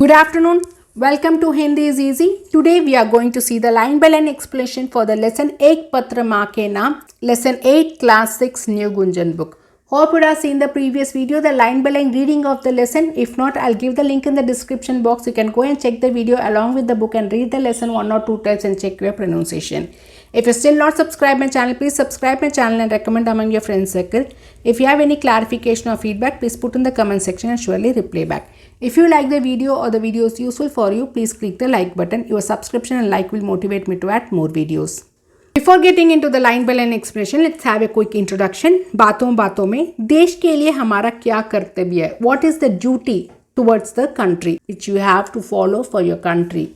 Good afternoon. Welcome to Hindi is Easy. Today we are going to see the line by line explanation for the lesson 8 Patra Maa Ke Naam, lesson 8 class 6 new Gunjan book. Hope you have seen the previous video, the line by line reading of the lesson. If not, I'll give the link in the description box. You can go and check the video along with the book and read the lesson one or two times and check your pronunciation. If you're still not subscribed my channel, please subscribe my channel and recommend among your friends circle. If you have any clarification or feedback, please put in the comment section and surely reply back. If you like the video or the video is useful for you, please click the like button. Your subscription and like will motivate me to add more videos. Before getting into the line by line explanation, let's have a quick introduction. बातों बातों में देश के लिए हमारा क्या कर्तव्य है? What is the duty towards the country which you have to follow for your country?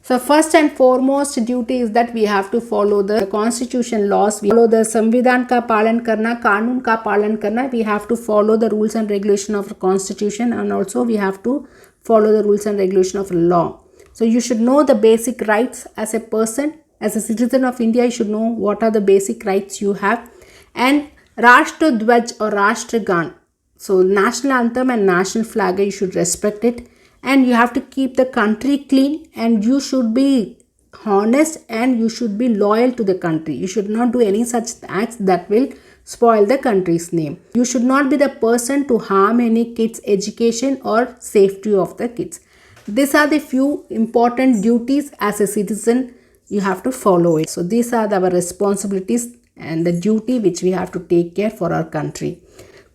So first and foremost duty is that we have to follow the constitution laws. We follow the संविधान का पालन करना, कानून का पालन करना. We have to follow the rules and regulation of the constitution and also we have to follow the rules and regulation of law. So you should know the basic rights as a person, as a citizen of India. You should know what are the basic rights you have. And Rashtra Dwaj or Rashtragan, so national anthem and national flag, you should respect it. And you have to keep the country clean and you should be honest and you should be loyal to the country. You should not do any such acts that will spoil the country's name. You should not be the person to harm any kids' education or safety of the kids. These are the few important duties as a citizen you have to follow it. So these are our responsibilities and the duty which we have to take care for our country.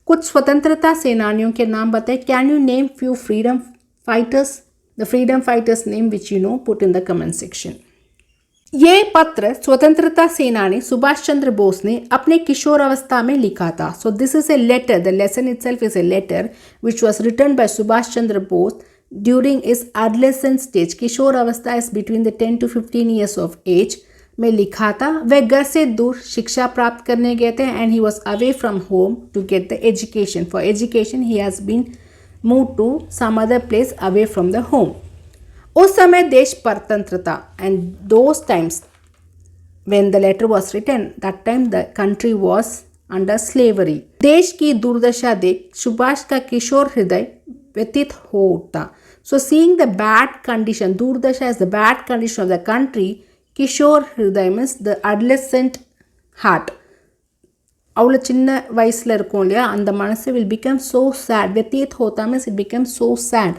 कुछ स्वतंत्रता सेनानियों के नाम बताएं. Can you name few freedom fighters? The freedom fighters name which you know, put in the comment section. ये पत्र स्वतंत्रता सेनानी सुभाष चंद्र बोस ने अपने किशोर अवस्था में लिखा था. So this is a letter. The lesson itself is a letter which was written by Subhash Chandra Bose during his adolescent stage. किशोर अवस्था is between the 10 to 15 years of age में लिखा था. वह घर से दूर शिक्षा प्राप्त करने गए थे and he was away from home to get the education. For education he has been moved to some other place away from the home. उस समय देश परतंत्र था and those times when the letter was written, that time the country was under slavery. देश की दुर्दशा देख सुभाष का किशोर हृदय व्यथित हो उठता. So seeing the bad condition, दुर्दशा is the bad condition of the country. किशोर हृदय means the adolescent heart. அவ்வளோ சின்ன வயசில் இருக்கும் இல்லையா, அந்த மனசு will become so sad. व्यतीत होता means it becomes so sad.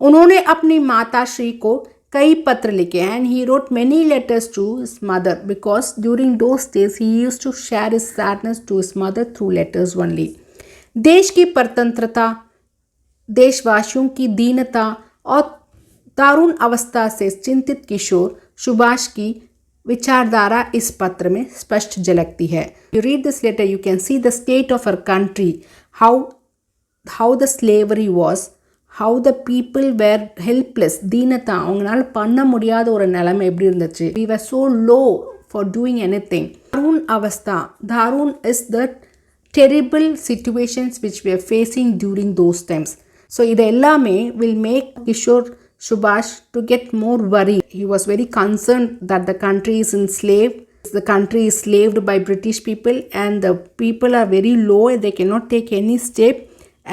उन्होंने अपनी माता श्री को कई पत्र लिखे and he wrote many letters to his mother because during those days he used to share his sadness to his mother through letters only. देश की परतंत्रता, देशवासियों की दीनता और दारुण अवस्था से चिंतित किशोर सुभाष की विचारधारा इस पत्र में स्पष्ट झलकती है. You read this letter, you can see the state of our country, how the slavery was, how the people were helpless. दीनता, அவங்களால பண்ண முடியாத ஒரு நிலைமை எப்படி இருந்துச்சு. We were so low for doing anything. दारुण अवस्था, दारुण is the terrible situations which we are facing during those times. So இது எல்லாமே will make Kishore Subhash to get more worried. He was very concerned that the country is enslaved. The country is slaved by British people and the people are very low and they cannot take any step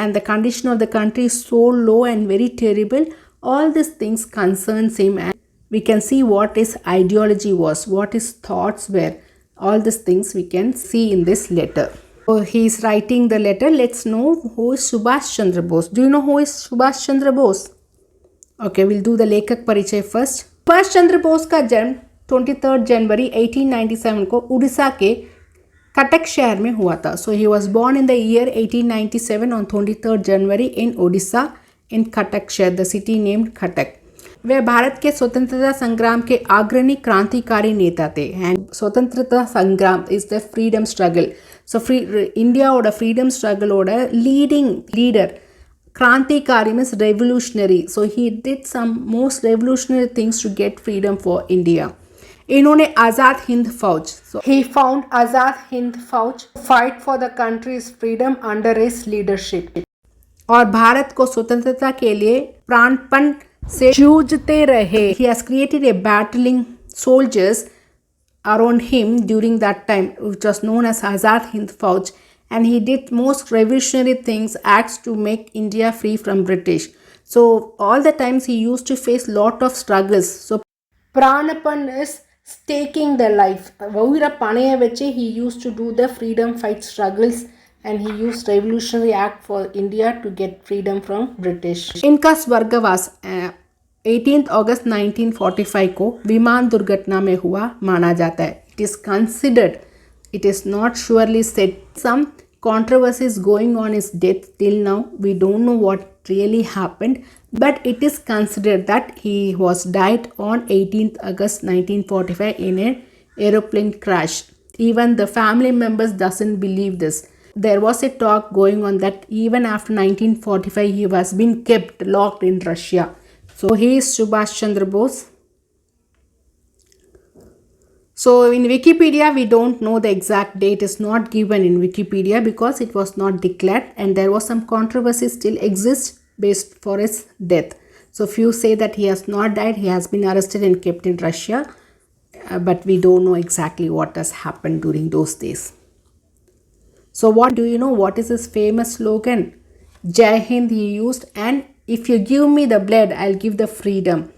and the condition of the country is so low and very terrible. All these things concerns him and we can see what his ideology was, what his thoughts were. All these things we can see in this letter. So he is writing the letter. Let's know who is Subhash Chandra Bose. Do you know who is Subhash Chandra Bose? Okay, we'll do the लेखक परिचय first. Subhash Chandra Bose का जन्म 23 जनवरी 1897 को उड़ीसा के कटक शहर में हुआ था. So he was born in the year 1897 on 23 January in Odisha in Karak शहर, the city named Karak. वे भारत के स्वतंत्रता संग्राम के अग्रणी क्रांतिकारी नेता थे. And स्वतंत्रता संग्राम is the freedom struggle. So India ओட freedom struggle ओட leading leader. Krantikari means revolutionary. So he did some most revolutionary things to get freedom for India. इन्होंने आज़ाद हिंद फौज, so he found Azad Hind फौज fight for the country's freedom under his leadership. और भारत को स्वतंत्रता के लिए प्राणपण से जूझते रहे. He has created a battling soldiers around him during that time, which was known as Azad Hind फौज. And he did most revolutionary things, acts to make India free from British. So all the times he used to face lot of struggles. So Pranapan is staking the life. Vaira Panaya Veche, he used to do the freedom fight struggles, and he used revolutionary act for India to get freedom from British. इनका स्वर्गवास 18 अगस्त 1945 को विमान दुर्घटना में हुआ माना जाता है. It is considered, it is not surely said. Some controversies going on his death till now. We don't know what really happened, but it is considered that he was died on 18th August 1945 in an aeroplane crash. Even the family members doesn't believe this. There was a talk going on that even after 1945 he was being kept locked in Russia. So he is Subhash Chandra Bose. So in Wikipedia we don't know the exact date, is not given in Wikipedia because it was not declared, and there was some controversy still exists based for his death. So few say that he has not died, he has been arrested and kept in Russia, but we don't know exactly what has happened during those days. So what do you know what is his famous slogan? Jai Hind he used, and if you give me the blood I'll give the freedom.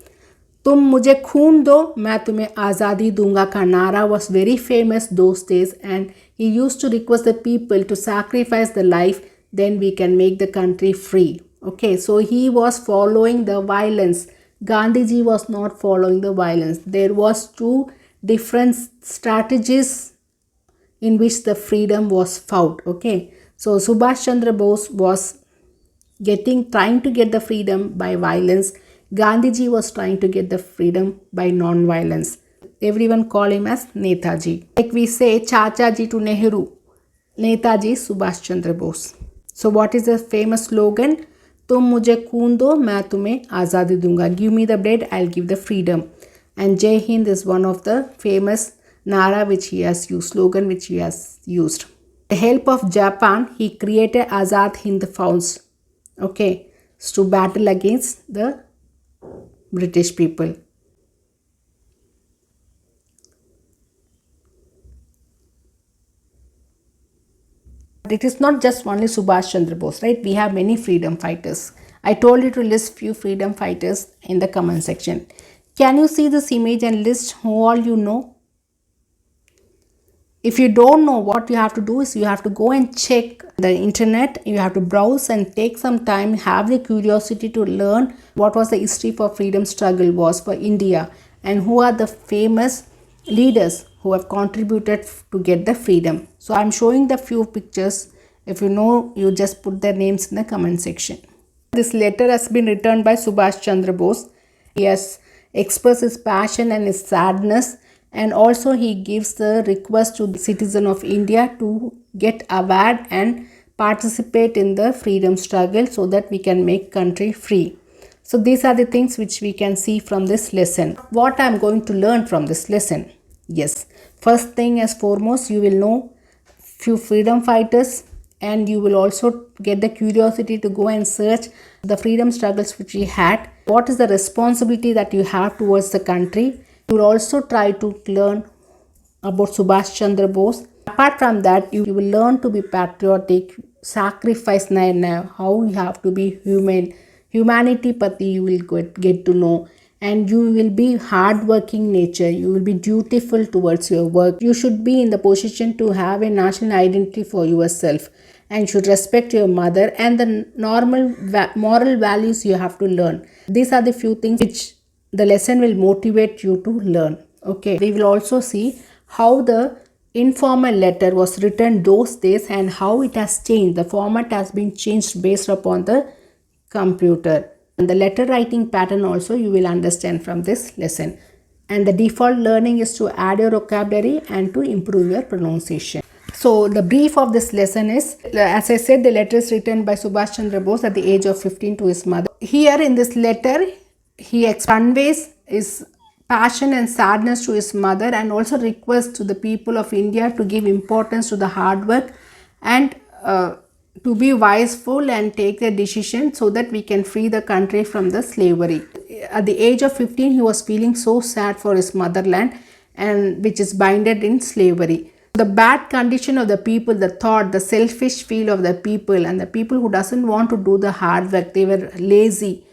तुम मुझे खून दो मैं तुम्हें आज़ादी दूंगा का नारा was very famous those days, and he used to request the people to sacrifice the life, then we can make the country free. Okay, so he was following the violence. Gandhiji was not following the violence. There was two different strategies in which the freedom was found. Okay, so Subhash Chandra Bose was trying to get the freedom by violence. Gandhiji was trying to get the freedom by non-violence. Everyone call him as Netaji. Like we say Chachaji to Nehru, Netaji Subhash Chandra Bose. So what is the famous slogan? तुम मुझे खून दो मैं तुम्हें आज़ादी दूंगा. Give me the blood, I'll give the freedom. And Jai Hind is one of the famous nara which he has used, slogan which he has used. With the help of Japan, he created Azad Hind Fauj. Okay, to battle against the British people. But it is not just only Subhash Chandra Bose, right? We have many freedom fighters. I told you to list few freedom fighters in the comment section. Can you see this image and list who all you know? If you don't know, what you have to do is you have to go and check the internet. You have to browse and take some time, have the curiosity to learn what was the history for freedom struggle was for India, and who are the famous leaders who have contributed to get the freedom. So I'm showing the few pictures. If you know, you just put their names in the comment section. This letter has been written by Subhash Chandra Bose. He has expressed his passion and his sadness, and also he gives the request to the citizen of India to get aware and participate in the freedom struggle so that we can make country free. So these are the things which we can see from this lesson. What I am going to learn from this lesson? Yes, first thing as foremost, you will know few freedom fighters, and you will also get the curiosity to go and search the freedom struggles which we had. What is the responsibility that you have towards the country? You will also try to learn about Subhash Chandra Bose. Apart from that, you will learn to be patriotic, sacrifice how you have to be human. Humanity pati you will get to know, and you will be hardworking nature. You will be dutiful towards your work. You should be in the position to have a national identity for yourself, and should respect your mother, and the normal moral values you have to learn. These are the few things which the lesson will motivate you to learn. Okay, we will also see how the informal letter was written those days and how it has changed. The format has been changed based upon the computer, and the letter writing pattern also you will understand from this lesson. And the default learning is to add your vocabulary and to improve your pronunciation. So the brief of this lesson is, as I said, the letter is written by Subhash Chandra Bose at the age of 15 to his mother. Here in this letter, he conveys his passion and sadness to his mother, and also requests to the people of India to give importance to the hard work and to be wiseful and take their decision so that we can free the country from the slavery. At the age of 15, he was feeling so sad for his motherland, and which is binded in slavery. The bad condition of the people, the thought, the selfish feel of the people, and the people who doesn't want to do the hard work, they were lazy.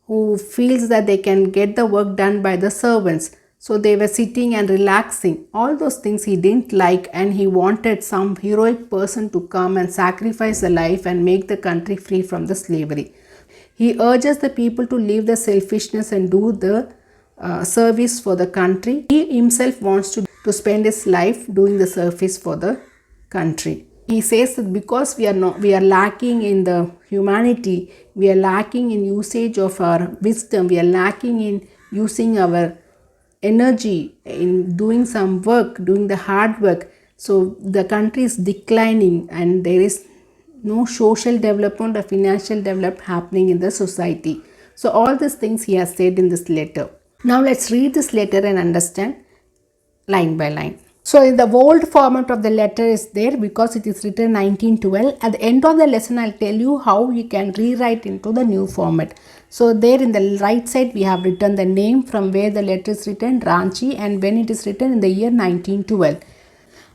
who feels that they can get the work done by the servants. So they were sitting and relaxing. All those things he didn't like, and he wanted some heroic person to come and sacrifice the life and make the country free from the slavery. He urges the people to leave the selfishness and do the service for the country. He himself wants to spend his life doing the service for the country. He says that because we are lacking in the humanity, we are lacking in usage of our wisdom, we are lacking in using our energy in doing some work, doing the hard work. So the country is declining and there is no social development or financial development happening in the society. So all these things he has said in this letter. Now let's read this letter and understand line by line. So in the old format of the letter is there because it is written 1912. At the end of the lesson, I'll tell you how you can rewrite into the new format. So there in the right side, we have written the name from where the letter is written, Ranchi, and when it is written in the year 1912.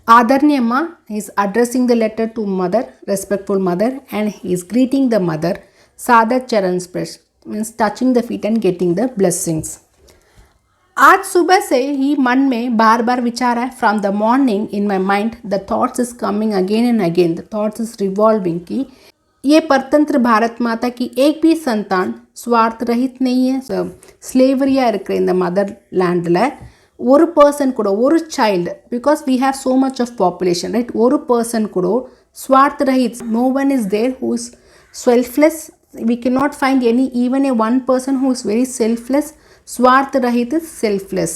Adarnyamma is addressing the letter to mother, respectful mother, and he is greeting the mother. Sadar Charan Spresh means touching the feet and getting the blessings. आज सुबह से ही मन में बार बार विचार है. From the morning in my mind the thoughts is coming again and again, the thoughts is revolving कि ये परतंत्र भारत माता की एक भी संतान स्वार्थ रहित नहीं है. ஸ்லேவரியாக இருக்கிற இந்த மதர் லேண்டில் ஒரு பர்சன் கூட, ஒரு child, because we have so much of population, right, ஒரு பர்சன் கூட स्वार्थ रहित, no one is there who is selfless. We cannot find even a one person who is very selfless. स्वार्थ रहित, सेल्फलेस.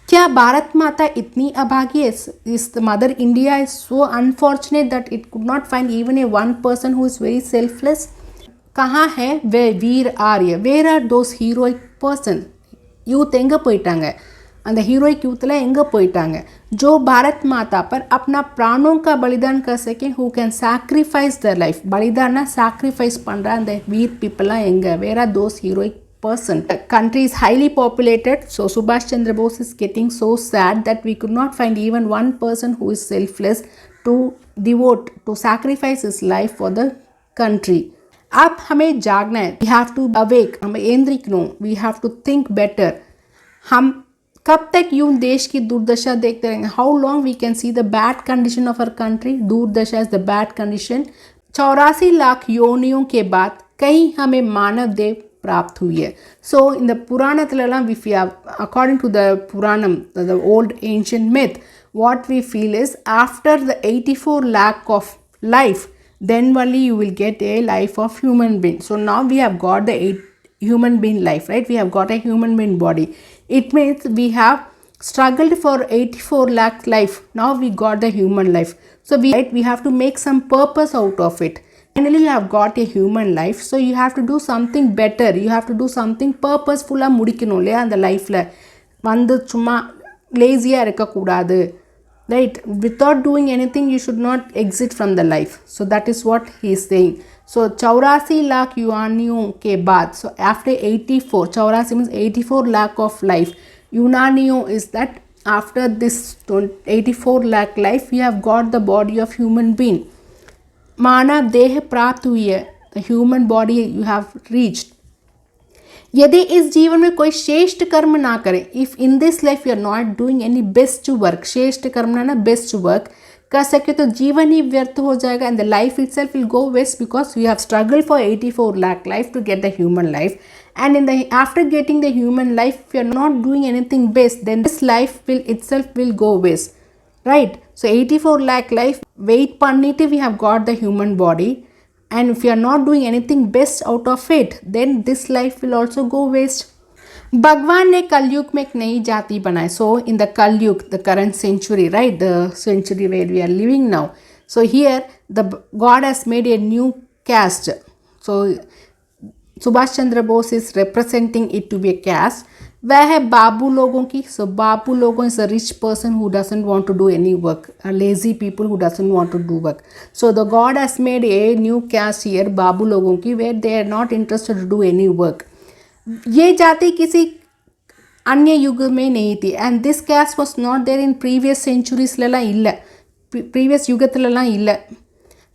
क्या भारत माता इतनी अभागी है? इस mother India is so unfortunate that it could not find even a one person who is very selfless. कहाँ है वे वीर आर्य? Where are those heroic person? Youth எங்கே போயிட்டாங்க? அந்த ஹீரோயிக் யூத்தில் எங்கே போயிட்டாங்க? जो भारत माता पर अपना प्राणों का बलिदान कर सके, who can sacrifice their life. बलिदान sacrifice பண்ணுற அந்த வீர் பீப்புளாக எங்கே? Where are those heroic person. The country is highly populated, so Subhash Chandra Bose is getting so sad that we could not find even one person who is selfless to devote, to sacrifice his life for the country. अब हमें जागना है. We have to awake. हमें एंद्रिकनो. We have to think better. हम कब तक यूं देश की दुर्दशा देखते रहेंगे? How long we can see the bad condition of our country? दुर्दशा is the bad condition. 84 lakh योनियों के बाद कहीं हमें मानव देव प्राप्त हुई है. सो इन द पुराणத்திலலாம் we have, according to the Puranam, the old ancient myth, what we feel is after the 84 lakh of life, then only you will get a life of human being. So now we have got the human being life, right? We have got a human being body. It means we have struggled for 84 lakh life. Now we got the human life. So we have to make some purpose out of it. Finally you have got a human life, so you have to do something better, you have to do something purposeful. முடிக்கணும் இல்லையா அந்த லைஃப்பில்? வந்து சும்மா லேசியாக இருக்கக்கூடாது, right? without doing anything you should not exit from the life. So that is what he is saying. So 84 lakh युवानियों के बाद, so after 84, 84 means 84 lakh of life. Yunaniyo is that after this 84 lakh life you have got the body of human being. मानव देह प्राप्त हुई है. The human body you have reached. यदि इस जीवन में कोई श्रेष्ठ कर्म ना करें, if in this life you are not doing any best work, श्रेष्ठ कर्म ना बेस्ट वर्क कर सके तो जीवन ही व्यर्थ हो जाएगा and the life itself will go waste because you have struggle for 84 lakh life to get the human life. And in the after getting the human life, if you are not doing anything best, then this life will go waste, right? So 84 lakh life wait pannittu we have got the human body, and if you are not doing anything best out of it, then this life will also go waste. भगवान ने कलयुग में एक नई जाति बनाई. So in the Kalyug, the current century, right, the century where we are living now, so here the God has made a new caste. So Subhash Chandra Bose is representing it to be a caste. वह है बाबू लोगों की. So बाबू लोगों is a rich person who doesn't want to do any work, a lazy people who doesn't want to do work. So the God has made a new caste here, बाबू लोगों की, where they are not interested to do any work. ये जाति किसी अन्य युग में नहीं थी, and this caste was not there in previous centuries लला इल्ला, previous युगतलला इल्ला.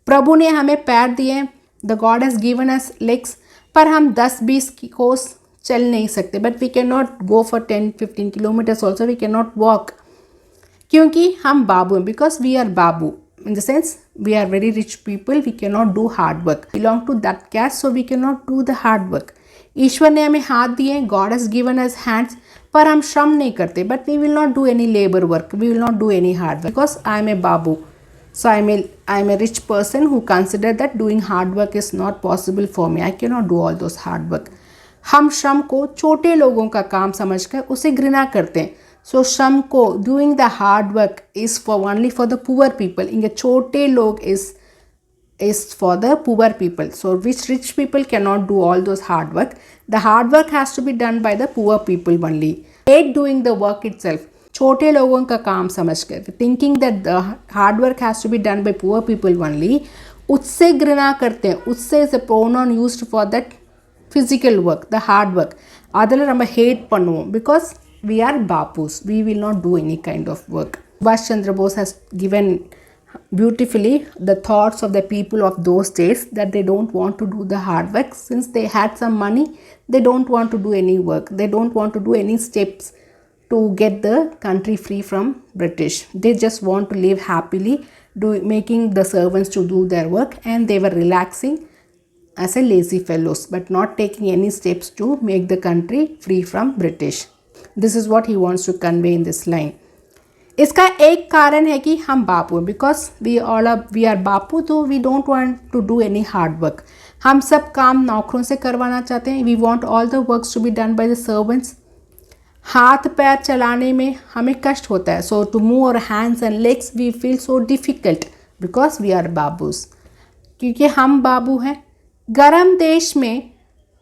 प्रभु ने हमें पैर दिए, the God has given us legs, पर हम 10-20 कोस चल नहीं सकते, but we can not go for 10-15 kilometres also, we can not walk, क्योंकि हम बाबू हैं, because we are babu in the sense we are very rich people, we can not do hard work, belong to that caste, so we can not do the hard work. ईश्वर ने हमें हाथ दिए, God has given us hands, पर हम श्रम नहीं करते, but we will not do any labour work, we will not do any hard work, because I am a babu. So I am a rich person who consider that doing hard work is not possible for me. I cannot do all those hard work. हम श्रम को छोटे लोगों का काम समझकर उसे घृणा करते हैं. So श्रम को doing the hard work is for only for the poor people. इनके छोटे लोग is for the poor people. So which rich people cannot do all those hard work. The hard work has to be done by the poor people only. Hate doing the work itself. छोटे लोगों का काम समझकर thinking that the hard work has to be done by poor people only, उससे घृणा करते हैं, उससे is a pronoun used for that physical work, the hard work. அதில் நம்ம ஹேட் பண்ணுவோம், because we are babus, we will not do any kind of work. சுபாஷ் Chandra Bose has given beautifully the thoughts of the people of those days, that they don't want to do the hard work since they had some money. They don't want to do any work, they don't want to do any steps to get the country free from British. They just want to live happily, making the servants to do their work, and they were relaxing as a lazy fellows, but not taking any steps to make the country free from British. This is what he wants to convey in this line. इसका एक कारण है कि हम बापू हैं, because we are babu, तो we don't want to do any hard work. हम सब काम नौकरों से करवाना चाहते हैं. We want all the works to be done by the servants. हाथ पैर चलाने में हमें कष्ट होता है. So to move our hands and legs we feel so difficult, because we are babus, क्योंकि हम बाबू हैं. गर्म देश में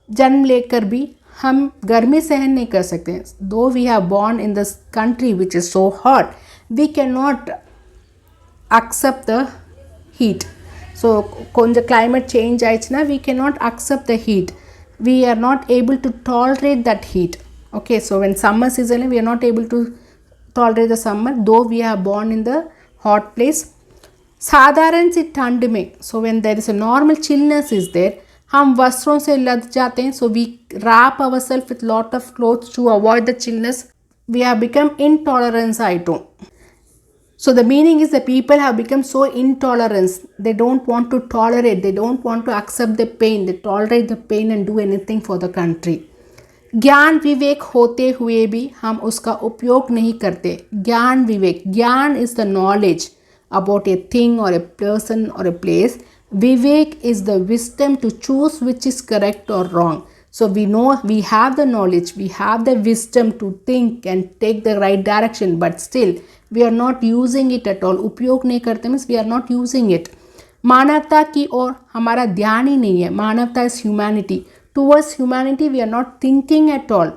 जन्म लेकर भी हम गर्मी सहन नहीं कर सकते. Though we have born in this country which is so hot, we can not accept the heat. So கொஞ்சம் climate change ஆயிடுச்சுன்னா we cannot accept the heat. We are not able to tolerate that heat. Okay, so when summer season we are not able to tolerate the summer, though we are born in the hot place. साधारण सी ठंड में, so when there is a normal chillness is there, हम वस्त्रों से लद जाते हैं. So we wrap ourselves with lot of clothes to avoid the chillness. We have become intolerant item. So the meaning is the people have become so intolerant. They don't want to tolerate. They don't want to accept the pain. They tolerate the pain and do anything for the country. ज्ञान विवेक होते हुए भी हम उसका उपयोग नहीं करते. ज्ञान विवेक, ज्ञान is the knowledge about a thing or a person or a place. Vivek is the wisdom to choose which is correct or wrong. So we know we have the knowledge, we have the wisdom to think and take the right direction, but still we are not using it at all. उपयोग नहीं करते means we are not using it. मानवता की ओर हमारा ध्यान ही नहीं है. मानवता is humanity. Towards humanity we are not thinking at all.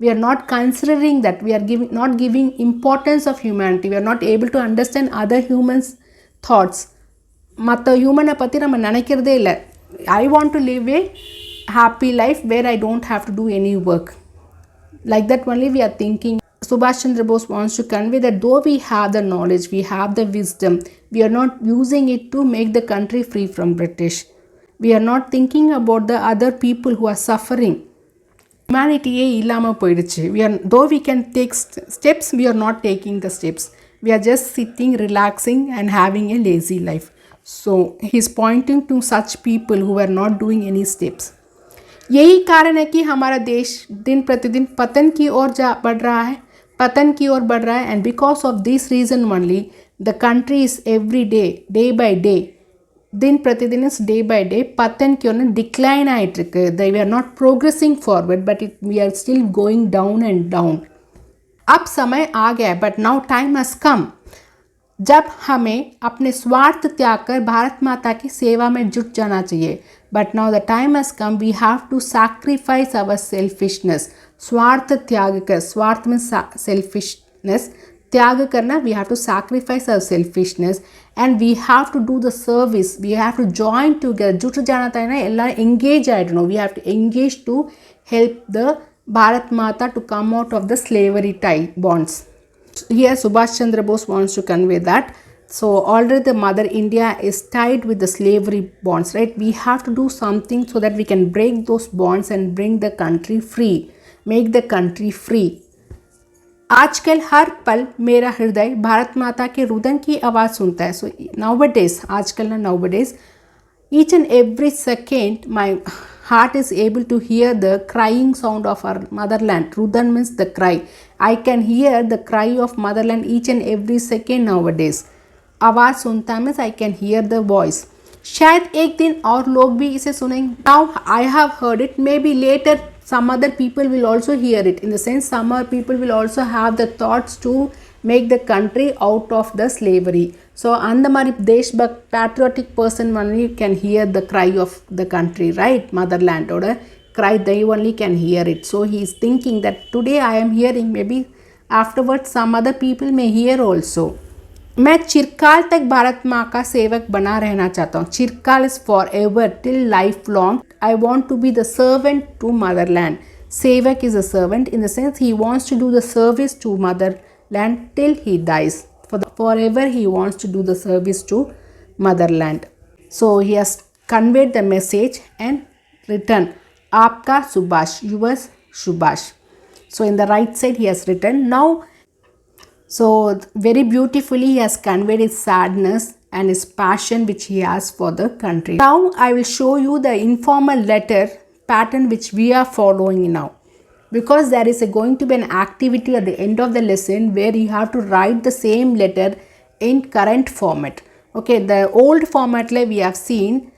We are not considering that. We are not giving importance of humanity. We are not able to understand other humans' thoughts. மற்ற ஹியூமனை பற்றி நம்ம நினைக்கிறதே இல்லை. I want to live a happy life where I don't have to do any work. Like that only we are thinking. Subhash Chandra Bose wants to convey that though we have the knowledge, we have the wisdom, we are not using it to make the country free from British. We are not thinking about the other people who are suffering. Humanity illama poiduchu. Though we can take steps, we are not taking the steps. We are just sitting, relaxing and having a lazy life. So he is pointing to such people who are not doing any steps. यही कारण है कि हमारा देश दिन प्रतिदिन पतन की ओर बढ़ रहा है. And because of this reason only the country is every day by day, दिन प्रतिदिन डे बाय डे पतन की ओर डिक्लाइन आइट इருக்கு. We are not progressing forward, but we are still going down and down. अब समय आ गया, but now time has come, जब हमें अपने स्वार्थ त्याग कर भारत माता की सेवा में जुट जाना चाहिए. But now the time has come, we have to sacrifice our selfishness. स्वार्थ त्याग कर, स्वार्थ में सेल्फिशनेस त्याग करना, we have to sacrifice our selfishness and we have to do the service. We have to join together. जुट जाना था ना, एल्ला एंगेज आइडनो. We have to engage to help the Bharat Mata to come out of the slavery tie bonds. Here Subhash Chandra Bose wants to convey that So already the mother India is tied with the slavery bonds, right? We have to do something so that we can break those bonds and bring the country free, make the country free. आजकल हर पल मेरा हृदय भारत माता के रुदन की आवाज़ सुनता है. So nowadays, आजकल ना nowadays, each and every second my heart is able to hear the crying sound of our motherland. Rudan means the cry. I can hear the cry of motherland each and every second nowadays. आवाज़ सुनता means I can hear the voice. शायद एक दिन और लोग भी इसे सुनेंगे. Now I have heard it. Maybe later some other people will also hear it. In the sense, some other people will also have the thoughts to make the country out of the slavery. So அந்த மாதிரி தேஷ்பக் patriotic person only can hear the cry of the country, right? Motherland oda cry, they only can hear it. So he is thinking that today I am hearing, maybe afterwards some other people may hear also. मैं चिरकाल तक भारत माँ का सेवक बना रहना चाहता हूँ. Chirkal is for ever, till life long. I want to be the servant to motherland. Sevak is a servant in the sense he wants to do the service to motherland till he dies. For ever he wants to do the service to motherland. So he has conveyed the message and return आपका Subhash, yours Subhash. So in the right side he has written. Now, so very beautifully he has conveyed his sadness and his passion which he has for the country. Now I will show you the informal letter pattern which we are following now, because there is going to be an activity at the end of the lesson where you have to write the same letter in current format. Okay, the old format like we have seen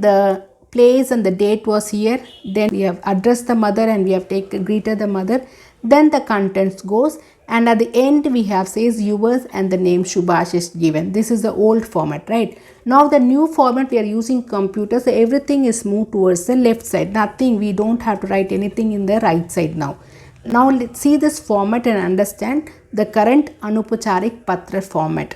the place and the date was here, then we have addressed the mother and we have greeted the mother, then the contents goes, and at the end we have says yours and the name Subhash is given. This is the old format, right? Now the new format we are using computers, so everything is moved towards the left side. Nothing, we don't have to write anything in the right side now. Now let's see this format and understand the current Anupacharik Patra format.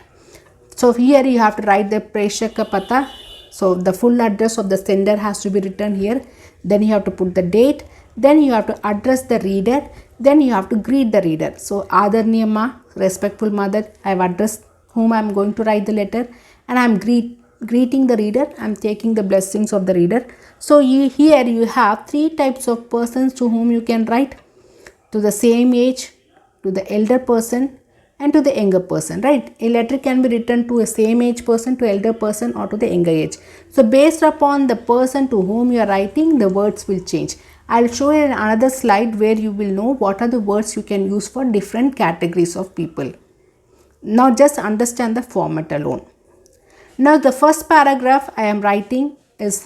So here you have to write the Preshaka Pata. So the full address of the sender has to be written here. Then you have to put the date. Then you have to address the reader. Then you have to greet the reader. So Adarniya Ma, respectful mother, I have addressed whom I am going to write the letter, and I am greeting the reader. I am taking the blessings of the reader. So here you have three types of persons to whom you can write: to the same age, to the elder person, and to the younger person, right? A letter can be written to a same age person, to elder person, or to the younger age. So based upon the person to whom you are writing, the words will change. I'll show you another slide where you will know what are the words you can use for different categories of people. Now just understand the format alone. Now the first paragraph I am writing is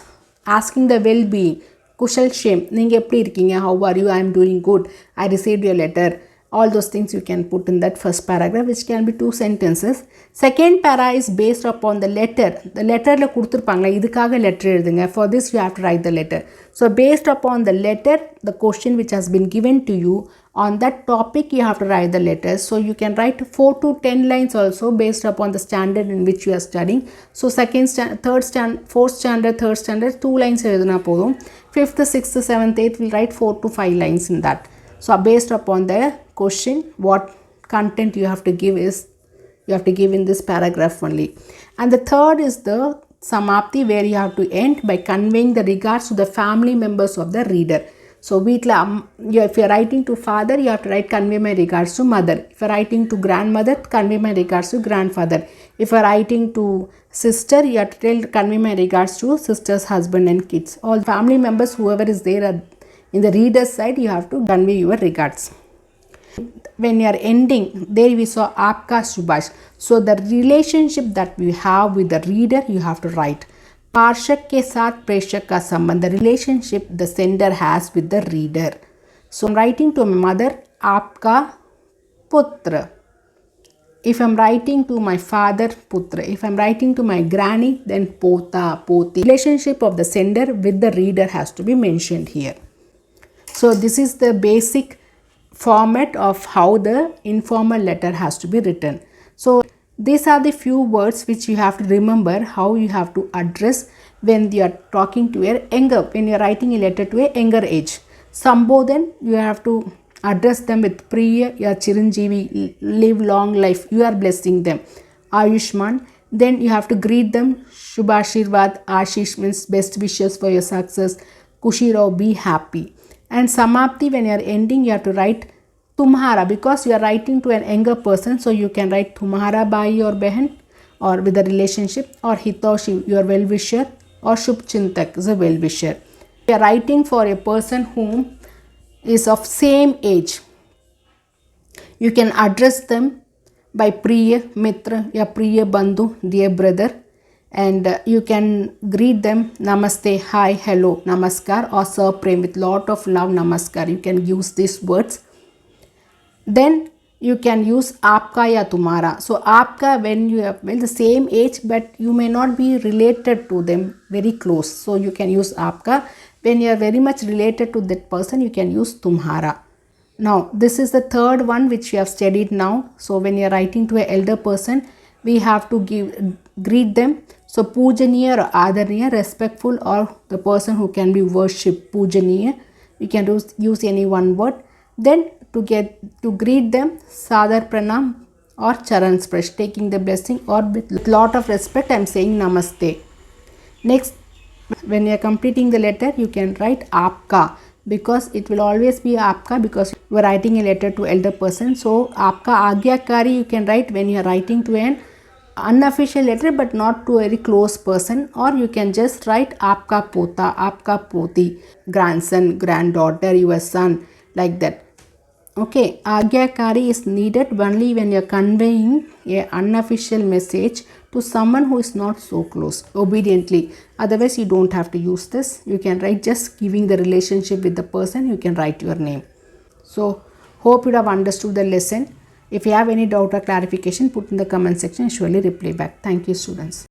asking the well-being. Kushal Shem, neenga eppadi irkeenga? How are you? I am doing good. I received your letter. All those things you can put in that first paragraph, which can be 2 sentences. Second para is based upon the letter. The letter la kuduthirpaanga, idukaga letter edunga. For this you have to write the letter. So based upon the letter, the question which has been given to you, on that topic you have to write the letter. So you can write 4 to 10 lines also based upon the standard in which you are studying. So fourth standard, third standard 2 lines eduna podum. 5th, 6th, 7th, 8th will write 4 to 5 lines in that. So based upon the question, what content you have to give in this paragraph only. And the third is the samapti, where you have to end by conveying the regards to the family members of the reader. So if you are writing to father, you have to write convey my regards to mother. If you are writing to grandmother, convey my regards to grandfather. If you are writing to sister, you have to convey my regards to sister's husband and kids. All family members, whoever is there in the reader's side, you have to convey your regards. When you are ending, there we saw Aapka Subhash. So the relationship that we have with the reader, you have to write. Parshak ke saath preshak ka sambandh, the relationship the sender has with the reader. So I'm writing to my mother, Aapka Putra. If I'm writing to my father, Putra. If I'm writing to my granny, then Pota, Poti. Relationship of the sender with the reader has to be mentioned here. So this is the basic format of how the informal letter has to be written. So these are the few words which you have to remember how you have to address when you are talking to when you are writing a letter to a younger age. Sambodhan, you have to address them with Priya, ya Chiranjeevi, live long life, you are blessing them. Ayushman. Then you have to greet them. Shubhashirvad. Ashish means best wishes for your success. Kushiro, be happy. And Samapti, when you are ending, you have to write Tumhara, because you are writing to an younger person. So you can write Tumhara Bhai or Behan, or with a relationship, or Hitoshi, your well wisher, or Shubh Chintak is a well wisher. You are writing for a person whom is of same age. You can address them by Priya Mitra, ya Priya Bandhu, dear brother, and you can greet them Namaste, hi, hello, Namaskar, or Sir Prem with lot of love, Namaskar. You can use these words. Then you can use aapka ya tumhara. So aapka, when you have the same age but you may not be related to them very close, so you can use aapka. When you are very much related to that person, you can use tumhara. Now this is the third one which we have studied now. So when you are writing to an elder person, we have to greet them. So pujaniya or adarniya, respectful, or the person who can be worshipped, pujaniya. You can use any one word. Then to greet them, sadar pranam or charan spresh, taking the blessing, or with lot of respect I am saying namaste. Next, when you are completing the letter, you can write aapka, because it will always be aapka, because you are writing a letter to elder person. So aapka agyakari you can write when you are writing to an unofficial letter but not to a very close person, or you can just write aapka pota, aapka poti, grandson, granddaughter, your son, like that. Okay, Agyakari is needed only when you are conveying an unofficial message to someone who is not so close, obediently. Otherwise, you don't have to use this. You can write just giving the relationship with the person, you can write your name. So, hope you have understood the lesson. If you have any doubt or clarification, put in the comment section, surely reply back. Thank you, students.